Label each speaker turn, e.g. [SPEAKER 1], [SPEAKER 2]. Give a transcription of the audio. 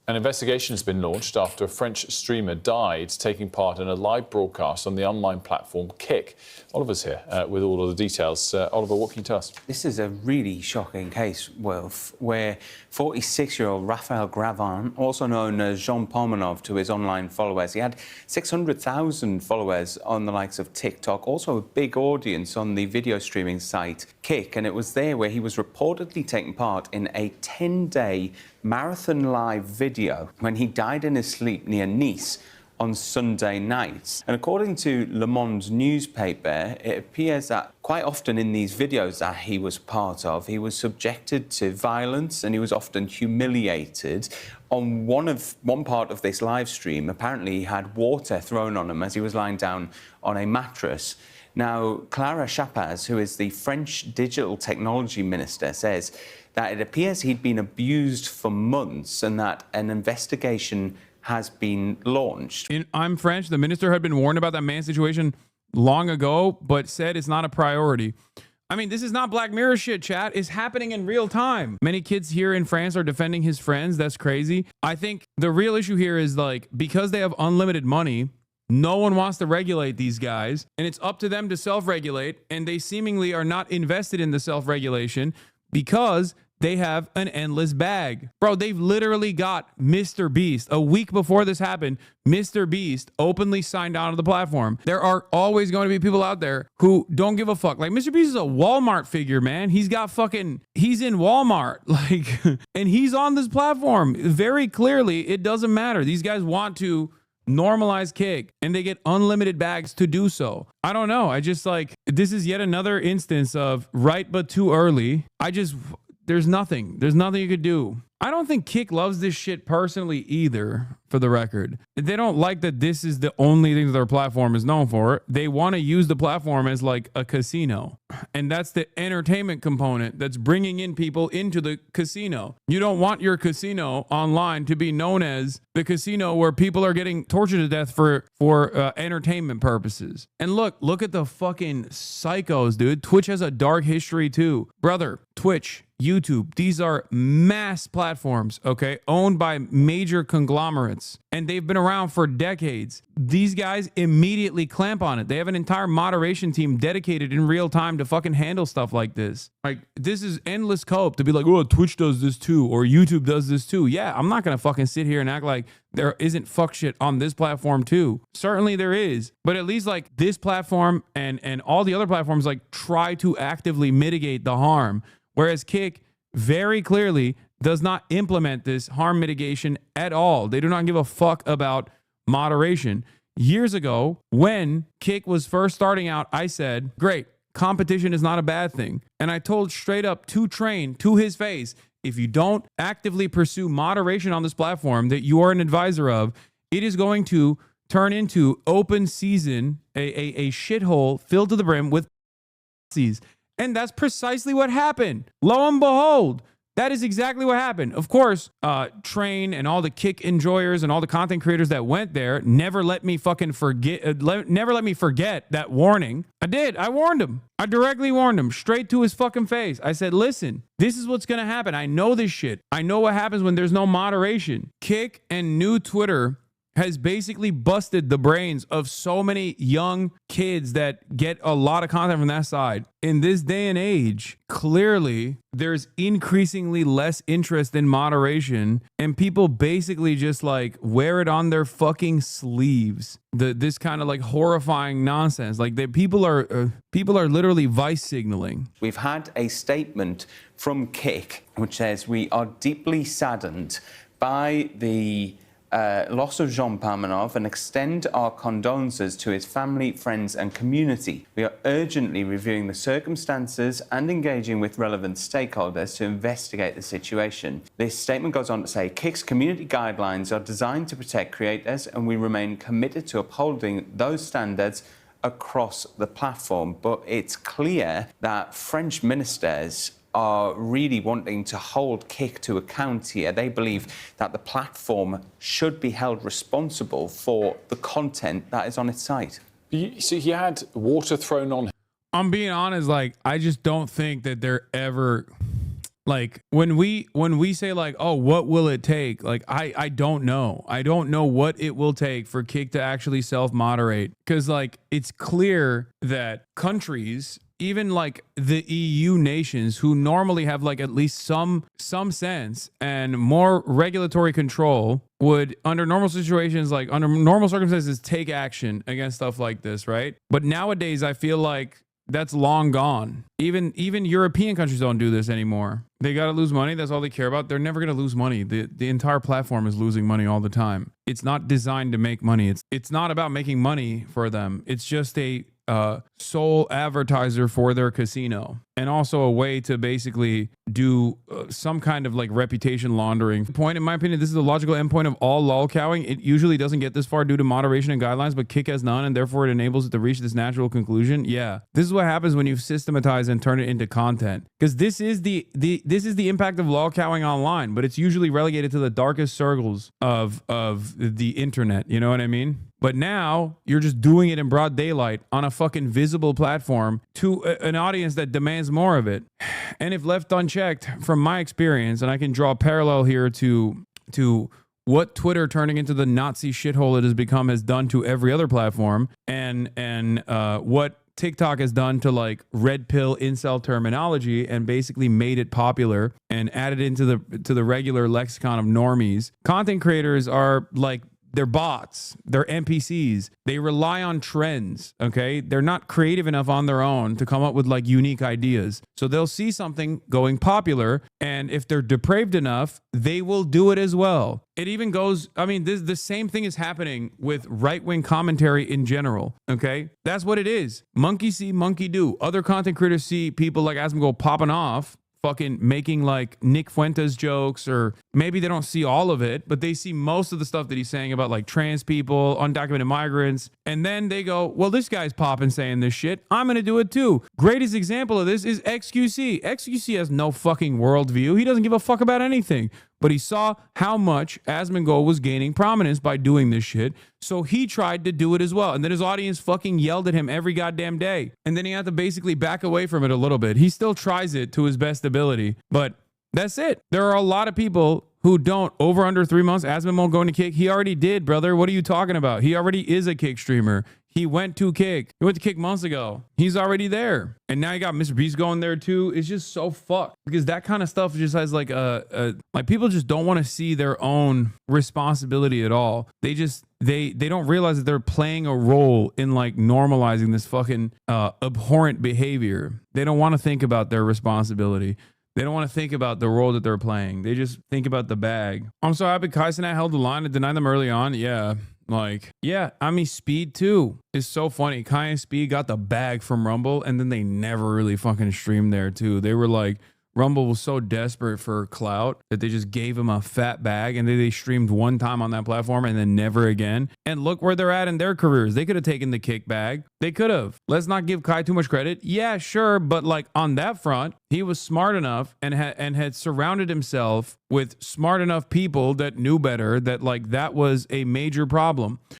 [SPEAKER 1] An investigation has been launched after a French streamer died taking part in a live broadcast on the online platform Kick. Oliver's here with all of the details. Oliver, what can you tell us?
[SPEAKER 2] This is a really shocking case, Wilf, where 46-year-old Raphael Gravin, also known as Jean Parmenov to his online followers, he had 600,000 followers on the likes of TikTok, also a big audience on the video streaming site Kick, and it was there where he was reportedly taking part in a 10-day marathon live video when he died in his sleep near Nice on Sunday night. And according to Le Monde newspaper, it appears that quite often in these videos that he was part of, he was subjected to violence and he was often humiliated. On one part of this live stream, apparently he had water thrown on him as he was lying down on a mattress. Now, Clara Chapaz, who is the French digital technology minister, says that it appears he'd been abused for months and that an investigation has been launched.
[SPEAKER 3] I'm French. The minister had been warned about that man's situation long ago, but said it's not a priority. I mean, this is not Black Mirror shit, chat. It's happening in real time. Many kids here in France are defending his friends. That's crazy. I think the real issue here is, like, because they have unlimited money, no one wants to regulate these guys, and it's up to them to self-regulate, and they seemingly are not invested in the self-regulation because they have an endless bag. Bro, they've literally got Mr. Beast. A week before this happened, Mr. Beast openly signed on to the platform. There are always going to be people out there who don't give a fuck. Like, Mr. Beast is a Walmart figure, man. He's in Walmart, like, and he's on this platform. Very clearly, it doesn't matter. These guys want to normalize Kick, and they get unlimited bags to do so. I don't know. I just, like, this is yet another instance of right but too early. There's nothing you could do. I don't think Kick loves this shit personally either, for the record. They don't like that this is the only thing that their platform is known for. They want to use the platform as like a casino. And that's the entertainment component that's bringing in people into the casino. You don't want your casino online to be known as the casino where people are getting tortured to death for entertainment purposes. And look at the fucking psychos, dude. Twitch has a dark history too. Brother, Twitch, YouTube, these are mass platforms, okay, owned by major conglomerates, and they've been around for decades. These guys immediately clamp on it. They have an entire moderation team dedicated in real time to fucking handle stuff like this. Like, this is endless cope to be like, oh, Twitch does this too, or YouTube does this too. Yeah, I'm not gonna fucking sit here and act like there isn't fuck shit on this platform too. Certainly there is, but at least, like, this platform and all the other platforms, like, try to actively mitigate the harm. Whereas Kick very clearly does not implement this harm mitigation at all. They do not give a fuck about moderation. Years ago, when Kick was first starting out, I said, great, competition is not a bad thing. And I told straight up to Train, to his face, if you don't actively pursue moderation on this platform that you are an advisor of, it is going to turn into open season, a shithole filled to the brim with Nazis. And that's precisely what happened. Lo and behold, that is exactly what happened. Of course, Train and all the Kick enjoyers and all the content creators that went there never let me fucking forget. Never let me forget that warning. I did. I warned him. I directly warned him straight to his fucking face. I said, listen, this is what's going to happen. I know this shit. I know what happens when there's no moderation. Kick and new Twitter has basically busted the brains of so many young kids that get a lot of content from that side. In this day and age, clearly there's increasingly less interest in moderation, and people basically just, like, wear it on their fucking sleeves. This kind of, like, horrifying nonsense. Like, people are literally vice signaling.
[SPEAKER 2] We've had a statement from Kick which says, we are deeply saddened by the loss of Jean Parmenov and extend our condolences to his family, friends and community. We are urgently reviewing the circumstances and engaging with relevant stakeholders to investigate the situation. This statement goes on to say, Kick's community guidelines are designed to protect creators, and we remain committed to upholding those standards across the platform. But it's clear that French ministers are really wanting to hold Kick to account here. They believe that the platform should be held responsible for the content that is on its site.
[SPEAKER 1] So he had water thrown on him.
[SPEAKER 3] I'm being honest, like, I just don't think that they're ever... Like when we say like, oh, what will it take? Like I don't know. I don't know what it will take for Kick to actually self-moderate, because like it's clear that countries, even like the EU nations, who normally have like at least some sense and more regulatory control, would under normal situations, like under normal circumstances, take action against stuff like this, right? But nowadays I feel like that's long gone. Even European countries don't do this anymore. They got to lose money. That's all they care about. They're never going to lose money. The entire platform is losing money all the time. It's not designed to make money. It's not about making money for them. It's just a sole advertiser for their casino, and also a way to basically do some kind of like reputation laundering. Point, in my opinion, this is the logical endpoint of all lolcowing. It usually doesn't get this far due to moderation and guidelines, but Kick has none, and therefore it enables it to reach this natural conclusion. Yeah, this is what happens when you systematize and turn it into content, because this is the impact of lolcowing online, but it's usually relegated to the darkest circles of the internet. You know what I mean? But now you're just doing it in broad daylight on a fucking visible platform to an audience that demands more of it. And if left unchecked, from my experience, and I can draw a parallel here to what Twitter turning into the Nazi shithole it has become has done to every other platform, and what TikTok has done to like red pill incel terminology and basically made it popular and added into the regular lexicon of normies. Content creators are like, they're bots, they're NPCs. They rely on trends, okay? They're not creative enough on their own to come up with like unique ideas. So they'll see something going popular, and if they're depraved enough, they will do it as well. It even goes, I mean, the same thing is happening with right-wing commentary in general, okay? That's what it is. Monkey see, monkey do. Other content creators see people like Asmongold popping off, fucking making like Nick Fuentes jokes, or maybe they don't see all of it, but they see most of the stuff that he's saying about like trans people, undocumented migrants. And then they go, well, this guy's popping saying this shit, I'm going to do it too. Greatest example of this is XQC. XQC has no fucking worldview. He doesn't give a fuck about anything. But he saw how much Asmongold was gaining prominence by doing this shit, so he tried to do it as well. And then his audience fucking yelled at him every goddamn day. And then he had to basically back away from it a little bit. He still tries it to his best ability, but that's it. There are a lot of people who don't. Over under 3 months, Asmongold going to Kick. He already did, brother. What are you talking about? He already is a Kick streamer. He went to Kick. He went to Kick months ago. He's already there. And now you got Mr. Beast going there too. It's just so fucked, because that kind of stuff just has like like people just don't want to see their own responsibility at all. They just, they don't realize that they're playing a role in like normalizing this fucking abhorrent behavior. They don't want to think about their responsibility. They don't want to think about the role that they're playing. They just think about the bag. I'm so happy HasanAbi held the line and denied them early on. Yeah. Like, yeah, I mean, Speed too is so funny. Kai and Speed got the bag from Rumble, and then they never really fucking streamed there too. They were like, Rumble was so desperate for clout that they just gave him a fat bag, and they streamed one time on that platform and then never again. And look where they're at in their careers. They could have taken the Kick bag. They could have. Let's not give Kai too much credit. Yeah, sure. But like on that front, he was smart enough and had surrounded himself with smart enough people that knew better, that like that was a major problem.